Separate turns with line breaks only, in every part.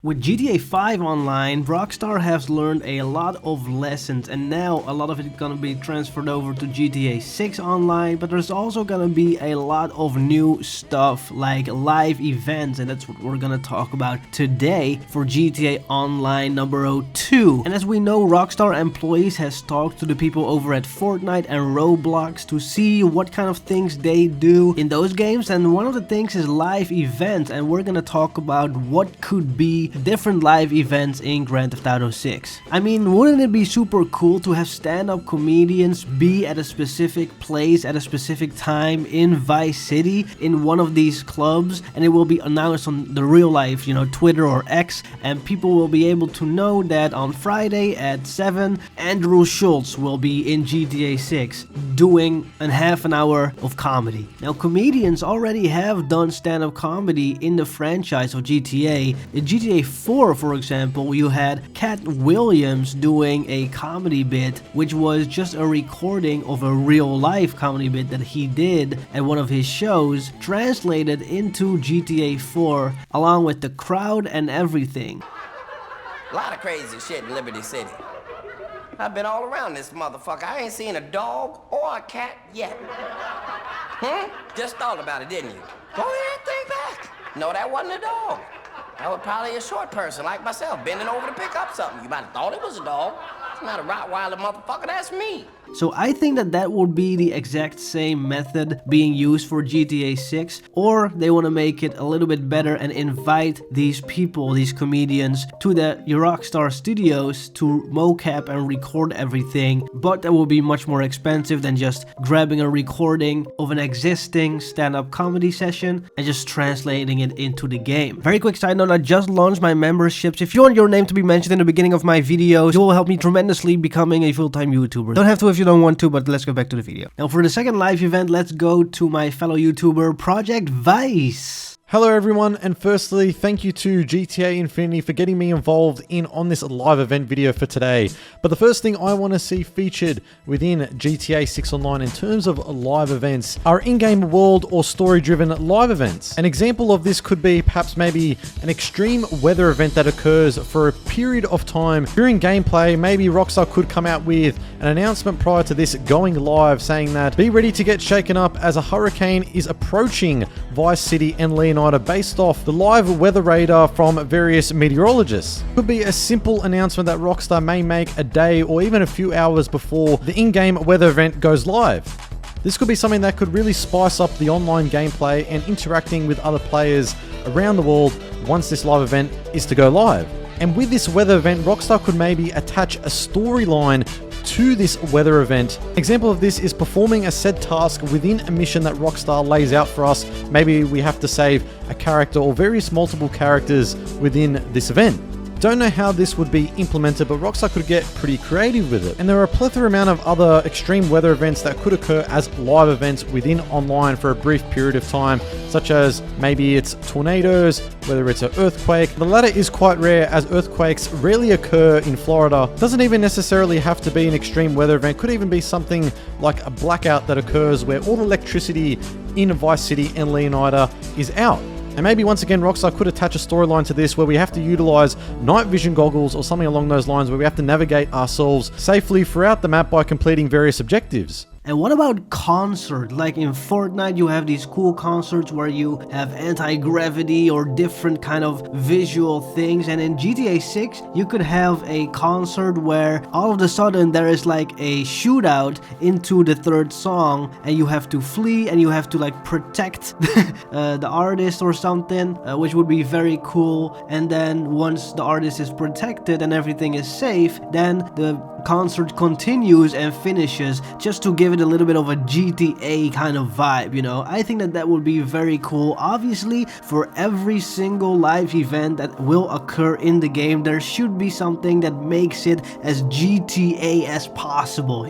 With GTA 5 online, Rockstar has learned a lot of lessons, and now a lot of it gonna be transferred over to GTA 6 online, but there's also gonna be a lot of new stuff like live events, and that's what we're gonna talk about today for GTA Online number 2. And as we know, Rockstar employees has talked to the people over at Fortnite and Roblox to see what kind of things they do in those games, and one of the things is live events, and we're gonna talk about what could be different live events in Grand Theft Auto 6. I mean, wouldn't it be super cool to have stand-up comedians be at a specific place at a specific time in Vice City in one of these clubs, and it will be announced on the real life, Twitter or X, and people will be able to know that on Friday at 7, Andrew Schultz will be in GTA 6 doing a half an hour of comedy. Now, comedians already have done stand-up comedy in the franchise of GTA. In GTA 4, for example, you had Cat Williams doing a comedy bit, which was just a recording of a real-life comedy bit that he did at one of his shows, translated into GTA 4, along with the crowd and everything.
A lot of crazy shit in Liberty City. I've been all around this motherfucker. I ain't seen a dog or a cat yet. Just thought about it, didn't you? Go ahead, think back. No, that wasn't a dog. That was probably a short person like myself, bending over to pick up something. You might have thought it was a dog. It's not a Rottweiler motherfucker, that's me.
So I think that would be the exact same method being used for GTA 6, or they want to make it a little bit better and invite these people, these comedians, to the Rockstar Studios to mocap and record everything, but that will be much more expensive than just grabbing a recording of an existing stand-up comedy session and just translating it into the game. Very quick side note, I just launched my memberships. If you want your name to be mentioned in the beginning of my videos, it will help me tremendously becoming a full-time YouTuber. Don't have to if you don't want to, but let's go back to the video. Now for the second live event, let's go to my fellow YouTuber, Project Vice.
Hello everyone, and firstly, thank you to GTA Infinity for getting me involved on this live event video for today. But the first thing I want to see featured within GTA 6 Online in terms of live events are in-game world or story-driven live events. An example of this could be perhaps maybe an extreme weather event that occurs for a period of time during gameplay. Maybe Rockstar could come out with an announcement prior to this going live saying that be ready to get shaken up as a hurricane is approaching Vice City and Leonardo, based off the live weather radar from various meteorologists. Could be a simple announcement that Rockstar may make a day or even a few hours before the in-game weather event goes live. This could be something that could really spice up the online gameplay and interacting with other players around the world once this live event is to go live. And with this weather event, Rockstar could maybe attach a storyline to this weather event. An example of this is performing a said task within a mission that Rockstar lays out for us. Maybe we have to save a character or various multiple characters within this event. Don't know how this would be implemented, but Rockstar could get pretty creative with it. And there are a plethora amount of other extreme weather events that could occur as live events within online for a brief period of time, such as maybe it's tornadoes, whether it's an earthquake. The latter is quite rare as earthquakes rarely occur in Florida. Doesn't even necessarily have to be an extreme weather event. Could even be something like a blackout that occurs where all the electricity in Vice City and Leonardo is out. And maybe once again, Rockstar could attach a storyline to this where we have to utilize night vision goggles or something along those lines where we have to navigate ourselves safely throughout the map by completing various objectives.
And what about concert? Like in Fortnite, you have these cool concerts where you have anti-gravity or different kind of visual things. And in GTA 6, you could have a concert where all of a sudden there is like a shootout into the third song, and you have to flee and you have to like protect the artist or something, which would be very cool. And then once the artist is protected and everything is safe, then the concert continues and finishes, just to give it a little bit of a GTA kind of vibe, I think that would be very cool. Obviously, for every single live event that will occur in the game, there should be something that makes it as GTA as possible,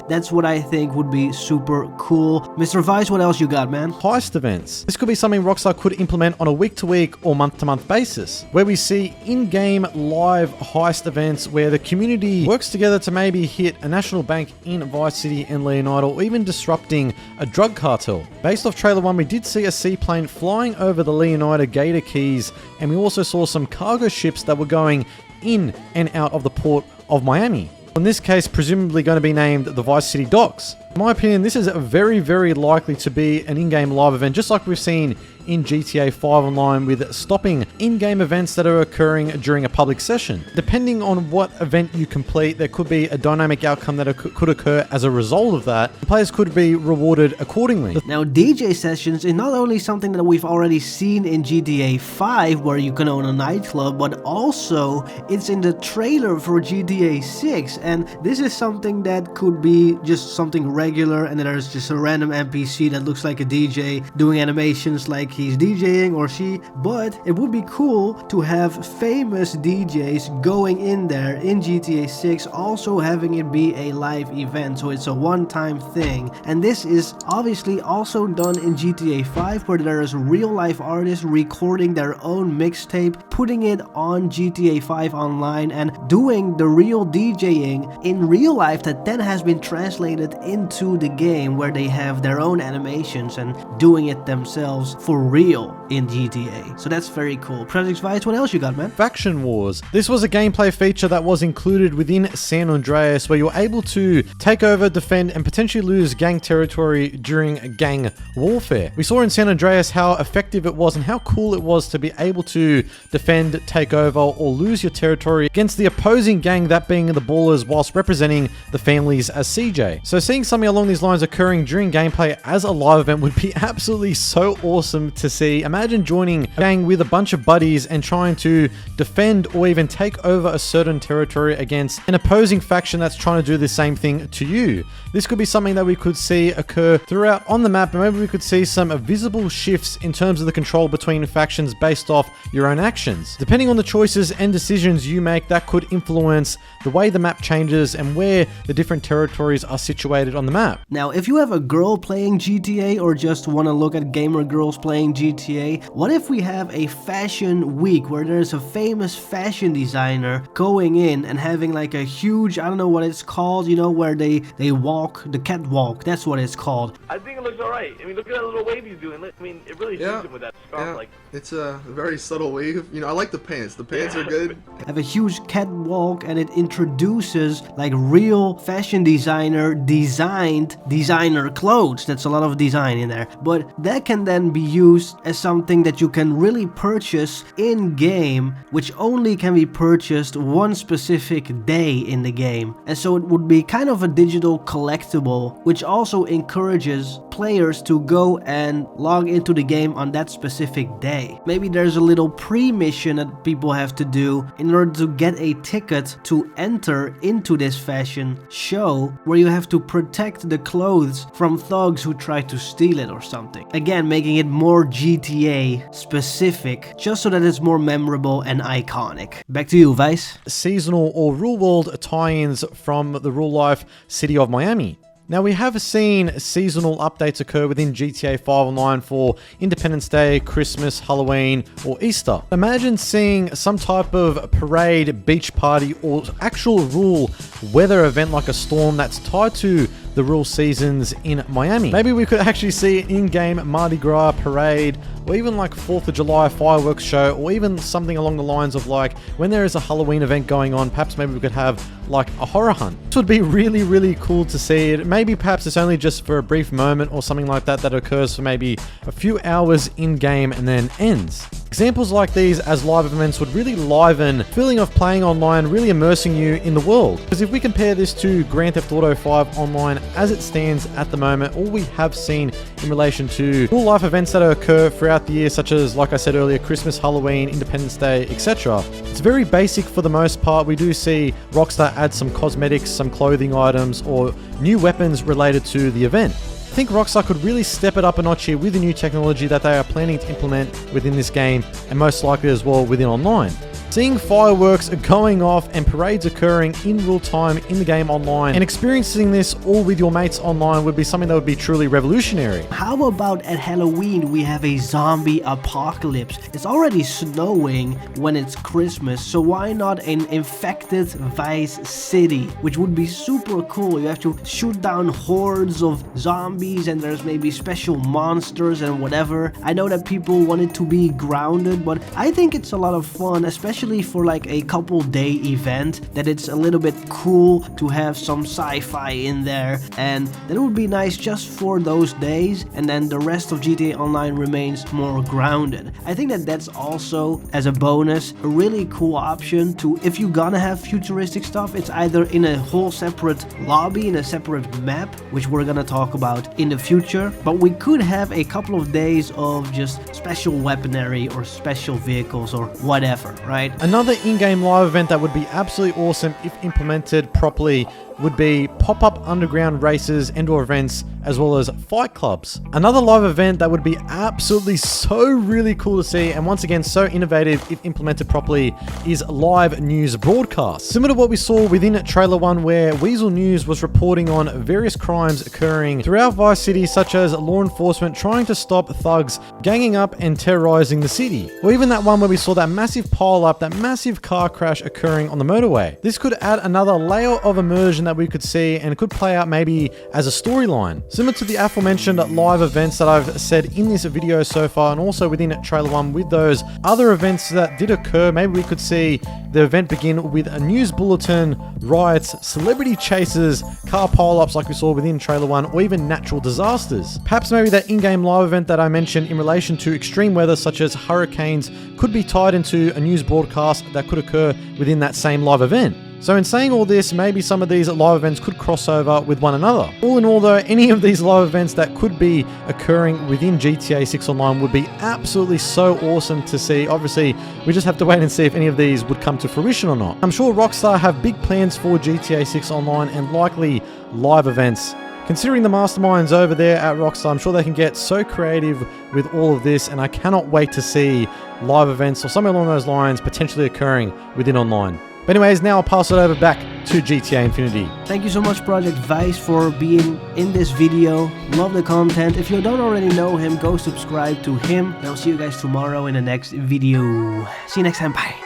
That's what I think would be super cool. Mr. Vice, what else you got, man?
Heist events. This could be something Rockstar could implement on a week-to-week or month-to-month basis, where we see in-game live heist events where the community works together together to maybe hit a national bank in Vice City and Leonida, or even disrupting a drug cartel. Based off trailer 1, we did see a seaplane flying over the Leonida Gator Keys, and we also saw some cargo ships that were going in and out of the port of Miami. In this case, presumably going to be named the Vice City Docks. In my opinion, this is very, very likely to be an in-game live event, just like we've seen in GTA 5 Online, with stopping in-game events that are occurring during a public session. Depending on what event you complete, there could be a dynamic outcome that could occur as a result of that. The players could be rewarded accordingly.
Now, DJ sessions is not only something that we've already seen in GTA 5, where you can own a nightclub, but also it's in the trailer for GTA 6, and this is something that could be just something regular, and then there's just a random NPC that looks like a DJ doing animations like he's DJing or she, but it would be cool to have famous DJs going in there in GTA 6, also having it be a live event, so it's a one-time thing. And this is obviously also done in GTA 5, where there is real life artists recording their own mixtape, putting it on GTA 5 Online, and doing the real DJing in real life that then has been translated into the game, where they have their own animations and doing it themselves for real in GTA. So that's very cool. Project Vice, what else you got, man?
Faction Wars. This was a gameplay feature that was included within San Andreas, where you're able to take over, defend, and potentially lose gang territory during gang warfare. We saw in San Andreas how effective it was and how cool it was to be able to defend, take over, or lose your territory against the opposing gang, that being the Ballers, whilst representing the families as CJ. So seeing something along these lines occurring during gameplay as a live event would be absolutely so awesome to see. Imagine joining a gang with a bunch of buddies and trying to defend or even take over a certain territory against an opposing faction that's trying to do the same thing to you. This could be something that we could see occur throughout on the map, and maybe we could see some visible shifts in terms of the control between factions based off your own actions. Depending on the choices and decisions you make, that could influence the way the map changes and where the different territories are situated on the map.
Now, if you have a girl playing GTA, or just want to look at gamer girls playing GTA, what if we have a fashion week where there's a famous fashion designer going in and having like a huge, I don't know what it's called, you know, where they walk, the catwalk, that's what it's called.
I think it looks alright. I mean, look at that little wave he's doing. I mean, it really suits him with that scarf.
Yeah.
Like,
It's a very subtle wave. You know, I like the pants. The pants are good.
Have a huge catwalk, and it introduces like real fashion designer designed designer clothes. That's a lot of design in there, but that can then be used as something that you can really purchase in game, which only can be purchased one specific day in the game. And so it would be kind of a digital collectible, which also encourages players to go and log into the game on that specific day. Maybe there's a little pre-mission that people have to do in order to get a ticket to enter into this fashion show, where you have to protect the clothes from thugs who try to steal it or something. Again, making it more GTA specific, just so that it's more memorable and iconic. Back to you, Vice.
Seasonal or real world tie-ins from the real life city of Miami. Now, we have seen seasonal updates occur within GTA 5 Online for Independence Day, Christmas, Halloween, or Easter. Imagine seeing some type of parade, beach party, or actual real weather event like a storm that's tied to the real seasons in Miami. Maybe we could actually see an in-game Mardi Gras parade, or even like 4th of July fireworks show, or even something along the lines of like when there is a Halloween event going on, perhaps maybe we could have like a horror hunt. This would be really, really cool to see it. Maybe perhaps it's only just for a brief moment or something like that that occurs for maybe a few hours in-game and then ends. Examples like these as live events would really liven the feeling of playing online, really immersing you in the world. Because if we compare this to Grand Theft Auto 5 Online as it stands at the moment, all we have seen in relation to real life events that occur throughout the year, such as, like I said earlier, Christmas, Halloween, Independence Day, etc. It's very basic for the most part. We do see Rockstar add some cosmetics, some clothing items, or new weapons related to the event. I think Rockstar could really step it up a notch here with the new technology that they are planning to implement within this game, and most likely as well within online. Seeing fireworks going off and parades occurring in real time in the game online and experiencing this all with your mates online would be something that would be truly revolutionary.
How about at Halloween we have a zombie apocalypse? It's already snowing when it's Christmas, so why not an infected Vice City, which would be super cool. You have to shoot down hordes of zombies and there's maybe special monsters and whatever. I know that people want it to be grounded, but I think it's a lot of fun, especially for like a couple day event, that it's a little bit cool to have some sci-fi in there, and that would be nice just for those days, and then the rest of GTA Online remains more grounded. I think that that's also, as a bonus, a really cool option to, if you're gonna have futuristic stuff, it's either in a whole separate lobby, in a separate map, which we're gonna talk about in the future, but we could have a couple of days of just special weaponry or special vehicles or whatever, right?
Another in-game live event that would be absolutely awesome if implemented properly would be pop-up underground races and/or events, as well as fight clubs. Another live event that would be absolutely so really cool to see, and once again so innovative if implemented properly, is live news broadcasts. Similar to what we saw within Trailer 1, where Weasel News was reporting on various crimes occurring throughout Vice City, such as law enforcement trying to stop thugs ganging up and terrorizing the city. Or even that one where we saw that massive pile-up, that massive car crash occurring on the motorway. This could add another layer of immersion that we could see and could play out maybe as a storyline. Similar to the aforementioned live events that I've said in this video so far, and also within Trailer 1 with those other events that did occur, maybe we could see the event begin with a news bulletin, riots, celebrity chases, car pile-ups like we saw within Trailer 1, or even natural disasters. Perhaps maybe that in-game live event that I mentioned in relation to extreme weather such as hurricanes could be tied into a news broadcast that could occur within that same live event. So in saying all this, maybe some of these live events could cross over with one another. All in all though, any of these live events that could be occurring within GTA 6 Online would be absolutely so awesome to see. Obviously, we just have to wait and see if any of these would come to fruition or not. I'm sure Rockstar have big plans for GTA 6 Online and likely live events. Considering the masterminds over there at Rockstar, I'm sure they can get so creative with all of this, and I cannot wait to see live events or something along those lines potentially occurring within online. But anyways, now I'll pass it over back to GTA Infinity.
Thank you so much, Project Vice, for being in this video. Love the content. If you don't already know him, go subscribe to him. And I'll see you guys tomorrow in the next video. See you next time. Bye.